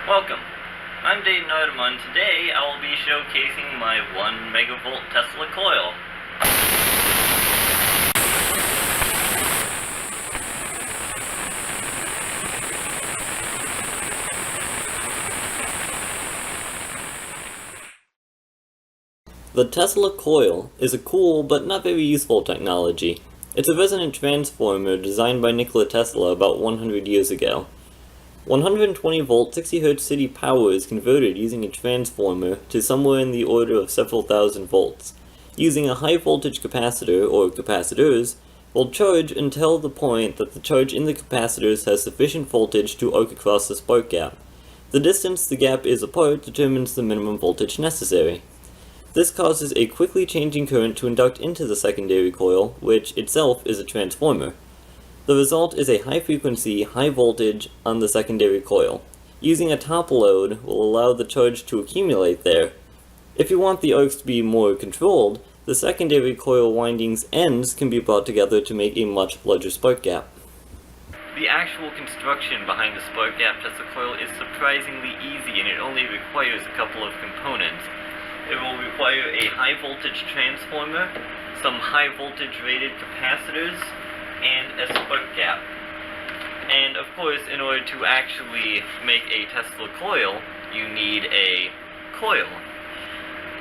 Welcome. I'm Dayton Artemon. Today I will be showcasing my 1 megavolt Tesla coil. The Tesla Coil is a cool but not very useful technology. It's a resonant transformer designed by Nikola Tesla about 100 years ago. 120 volt 60 Hz city power is converted using a transformer to somewhere in the order of several thousand volts. Using a high voltage capacitor, or capacitors, will charge until the point that the charge in the capacitors has sufficient voltage to arc across the spark gap. The distance the gap is apart determines the minimum voltage necessary. This causes a quickly changing current to induct into the secondary coil, which itself is a transformer. The result is a high frequency, high voltage on the secondary coil. Using a top load will allow the charge to accumulate there. If you want the arcs to be more controlled, the secondary coil windings ends can be brought together to make a much larger spark gap. The actual construction behind the spark gap Tesla coil is surprisingly easy, and it only requires a couple of components. It will require a high voltage transformer, some high voltage rated capacitors, and a spark gap. And of course, in order to actually make a Tesla coil, you need a coil.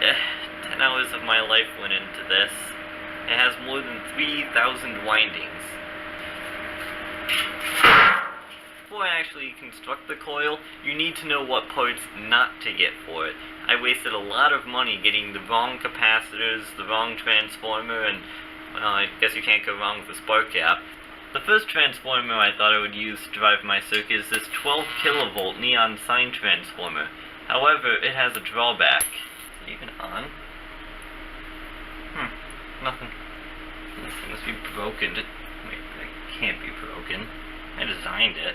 10 hours of my life went into this. It has more than 3,000 windings. Before I actually construct the coil, you need to know what parts not to get for it. I wasted a lot of money getting the wrong capacitors, the wrong transformer, and, well, I guess you can't go wrong with the spark gap. The first transformer I thought I would use to drive my circuit is this 12 kilovolt neon sign transformer. However, it has a drawback. Is it even on? Nothing. This must be broken. Wait, it can't be broken. I designed it.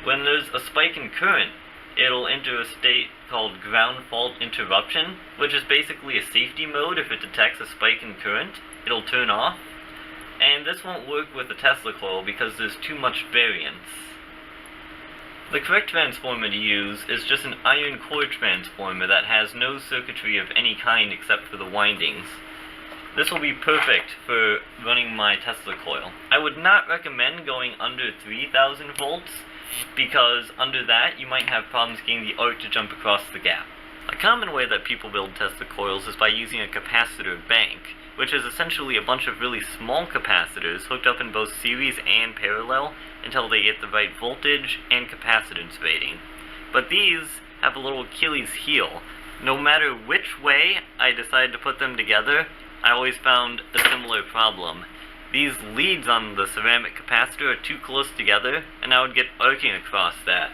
When there's a spike in current, it'll enter a state called ground fault interruption, which is basically a safety mode. If it detects a spike in current, it'll turn off. And this won't work with the Tesla coil because there's too much variance. The correct transformer to use is just an iron core transformer that has no circuitry of any kind except for the windings. This will be perfect for running my Tesla coil. I would not recommend going under 3,000 volts, because under that you might have problems getting the arc to jump across the gap. A common way that people build Tesla coils is by using a capacitor bank, which is essentially a bunch of really small capacitors hooked up in both series and parallel until they get the right voltage and capacitance rating. But these have a little Achilles heel. No matter which way I decide to put them together, I always found a similar problem. These leads on the ceramic capacitor are too close together, and I would get arcing across that.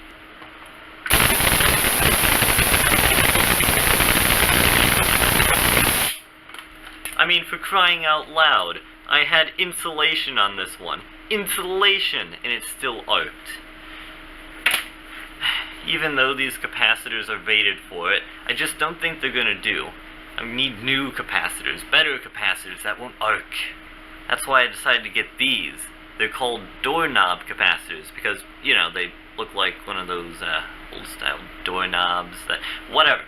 I mean, for crying out loud, I had insulation on this one. Insulation! And it still arced. Even though these capacitors are rated for it, I just don't think they're gonna do. I need new capacitors, better capacitors that won't arc. That's why I decided to get these. They're called doorknob capacitors because, you know, they look like one of those old-style doorknobs that... whatever.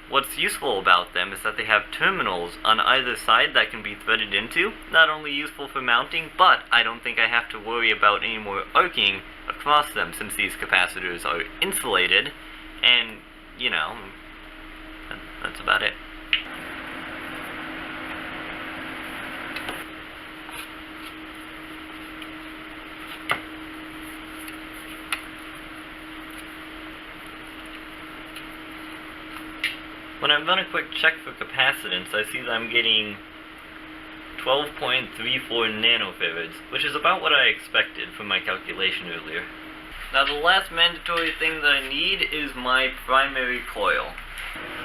What's useful about them is that they have terminals on either side that can be threaded into. Not only useful for mounting, but I don't think I have to worry about any more arcing across them since these capacitors are insulated. And, you know, that's about it. When I run a quick check for capacitance, I see that I'm getting 12.34 nanofarads, which is about what I expected from my calculation earlier. Now, the last mandatory thing that I need is my primary coil.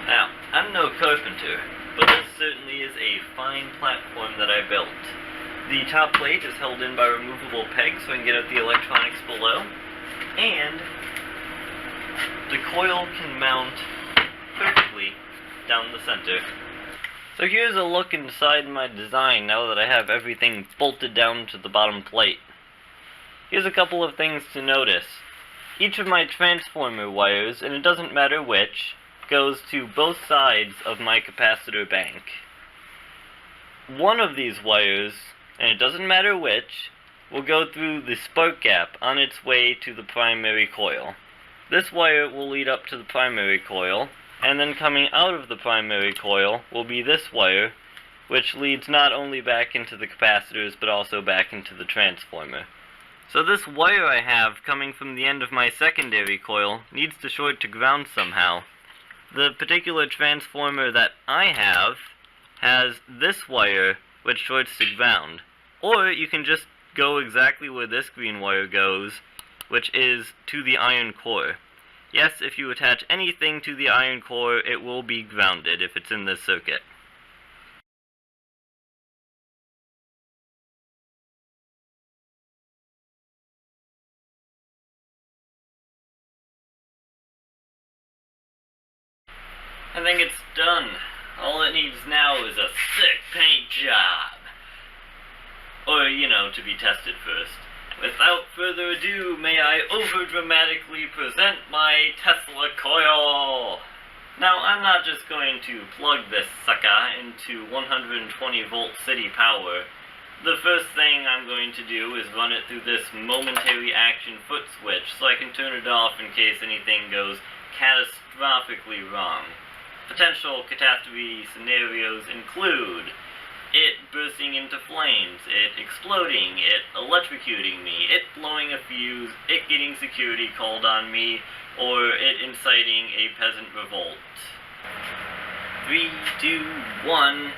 Now, I'm no carpenter, but this certainly is a fine platform that I built. The top plate is held in by removable pegs so I can get at the electronics below, and the coil can mount perfectly down the center. So here's a look inside my design now that I have everything bolted down to the bottom plate. Here's a couple of things to notice. Each of my transformer wires, and it doesn't matter which, goes to both sides of my capacitor bank. One of these wires, and it doesn't matter which, will go through the spark gap on its way to the primary coil. This wire will lead up to the primary coil, and then coming out of the primary coil will be this wire, which leads not only back into the capacitors but also back into the transformer. So this wire I have coming from the end of my secondary coil needs to short to ground somehow. The particular transformer that I have has this wire which shorts to ground. Or you can just go exactly where this green wire goes, which is to the iron core. Yes, if you attach anything to the iron core, it will be grounded if it's in this circuit. I think it's done. All it needs now is a sick paint job. Or, to be tested first. Without further ado, may I overdramatically present my Tesla Coil! Now, I'm not just going to plug this sucker into 120 volt city power. The first thing I'm going to do is run it through this momentary action foot switch so I can turn it off in case anything goes catastrophically wrong. Potential catastrophe scenarios include it bursting into flames, it exploding, it electrocuting me, it blowing a fuse, it getting security called on me, or it inciting a peasant revolt. 3, 2, 1...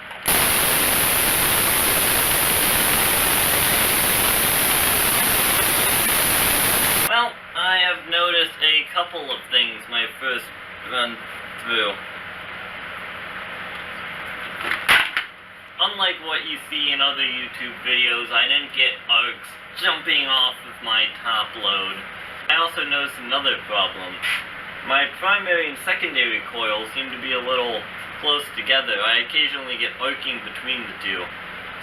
Well, I have noticed a couple of things my first run through. Unlike what you see in other YouTube videos, I didn't get arcs jumping off of my top load. I also noticed another problem. My primary and secondary coils seem to be a little close together. I occasionally get arcing between the two.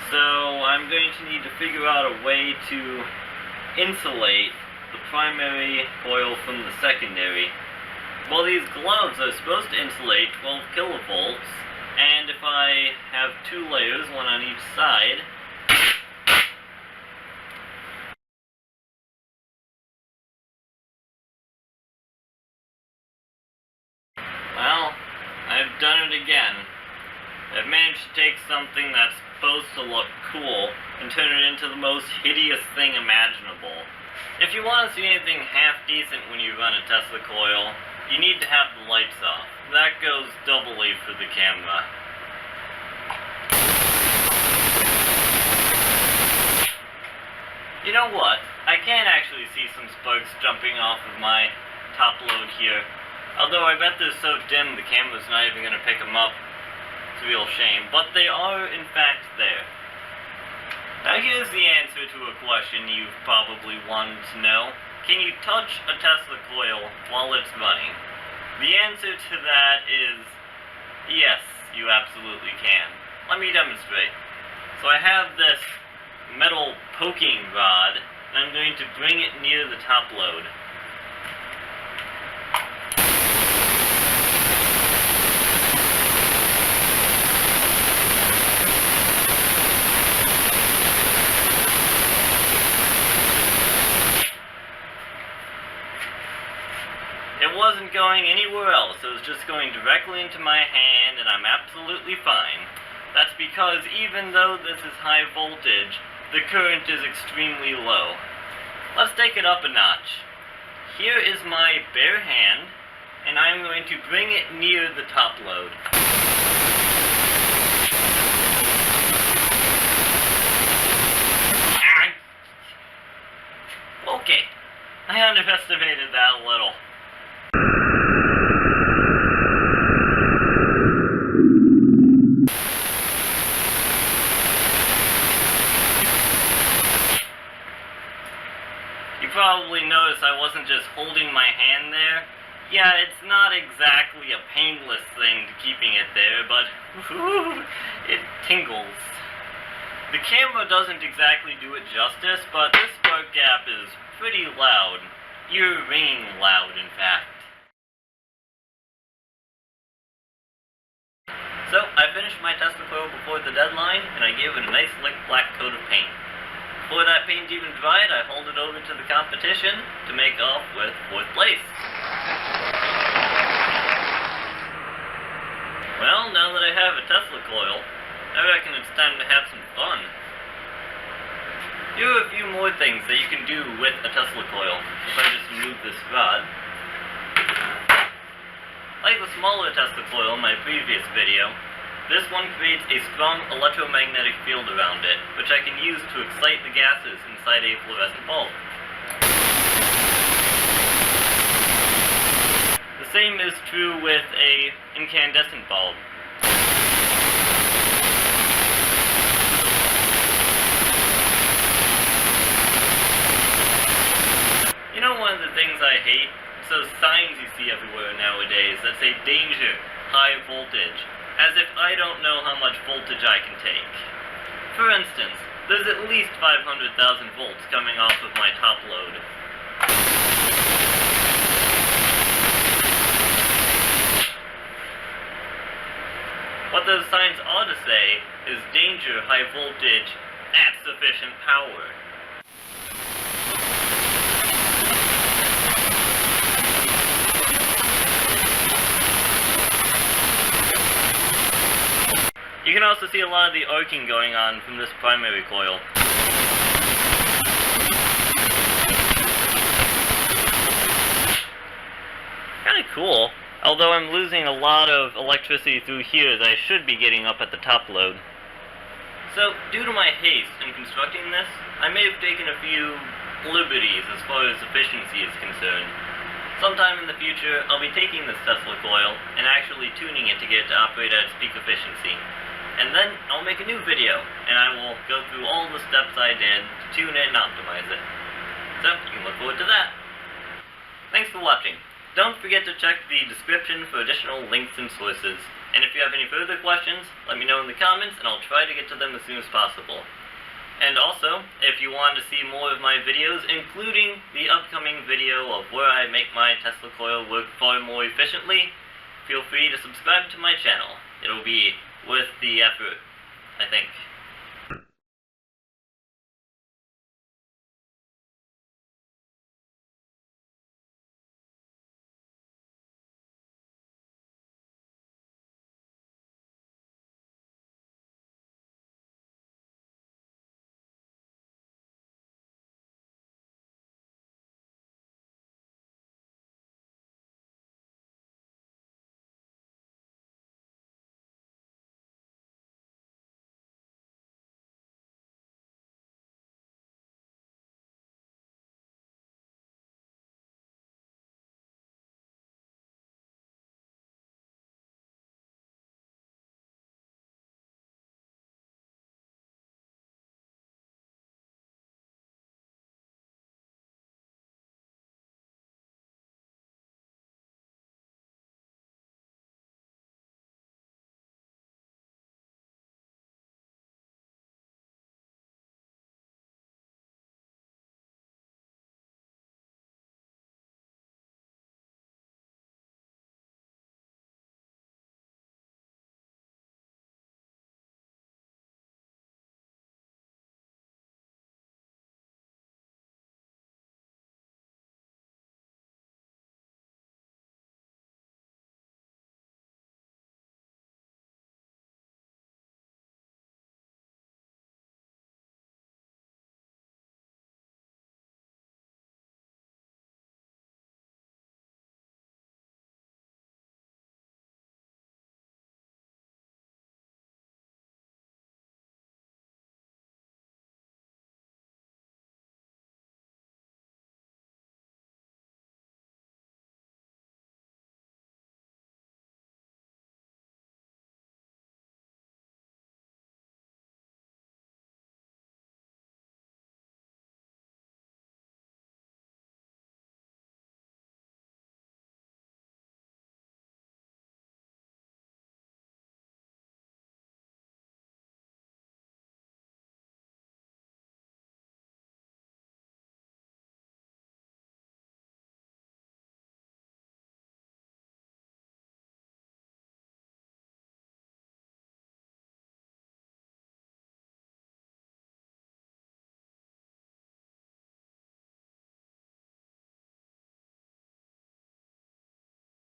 So I'm going to need to figure out a way to insulate the primary coil from the secondary. Well, these gloves are supposed to insulate 12 kilovolts, and if I have 2 layers, one on each side, well, I've done it again. I've managed to take something that's supposed to look cool and turn it into the most hideous thing imaginable. If you want to see anything half decent when you run a Tesla coil, you need to have the lights off. That goes doubly for the camera. You know what? I can actually see some sparks jumping off of my top load here. Although I bet they're so dim the camera's not even going to pick them up. It's a real shame. But they are, in fact, there. Now here's the answer to a question you've probably wanted to know. Can you touch a Tesla coil while it's running? The answer to that is yes, you absolutely can. Let me demonstrate. So I have this metal poking rod, and I'm going to bring it near the top load. It wasn't going anywhere else, it was just going directly into my hand, and I'm absolutely fine. That's because even though this is high voltage, the current is extremely low. Let's take it up a notch. Here is my bare hand, and I'm going to bring it near the top load. Okay, I underestimated that a little. You probably noticed I wasn't just holding my hand there. Yeah, it's not exactly a painless thing to keeping it there, but it tingles. The camera doesn't exactly do it justice, but this spark gap is pretty loud. You're ringing loud, in fact. So, I finished my Tesla Coil before the deadline, and I gave it a nice lick black coat of paint. Before that paint even dried, I hauled it over to the competition to make off with 4th place. Well, now that I have a Tesla Coil, I reckon it's time to have some fun. Here are a few more things that you can do with a Tesla Coil. If I just remove this rod. Like the smaller Tesla Coil in my previous video, this one creates a strong electromagnetic field around it, which I can use to excite the gases inside a fluorescent bulb. The same is true with an incandescent bulb. You know, one of the things I hate? It's those signs you see everywhere nowadays that say danger, high voltage, as if I don't know how much voltage I can take. For instance, there's at least 500,000 volts coming off of my top load. What those signs ought to say is danger, high voltage, at sufficient power. You can also see a lot of the arcing going on from this primary coil. Kinda cool, although I'm losing a lot of electricity through here that I should be getting up at the top load. So, due to my haste in constructing this, I may have taken a few liberties as far as efficiency is concerned. Sometime in the future, I'll be taking this Tesla Coil and actually tuning it to get it to operate at its peak efficiency. And then I'll make a new video, and I will go through all the steps I did to tune it and optimize it. So, you can look forward to that. Thanks for watching. Don't forget to check the description for additional links and sources. And if you have any further questions, let me know in the comments, and I'll try to get to them as soon as possible. And also, if you want to see more of my videos, including the upcoming video of where I make my Tesla Coil work far more efficiently, feel free to subscribe to my channel. It'll be worth the effort, I think.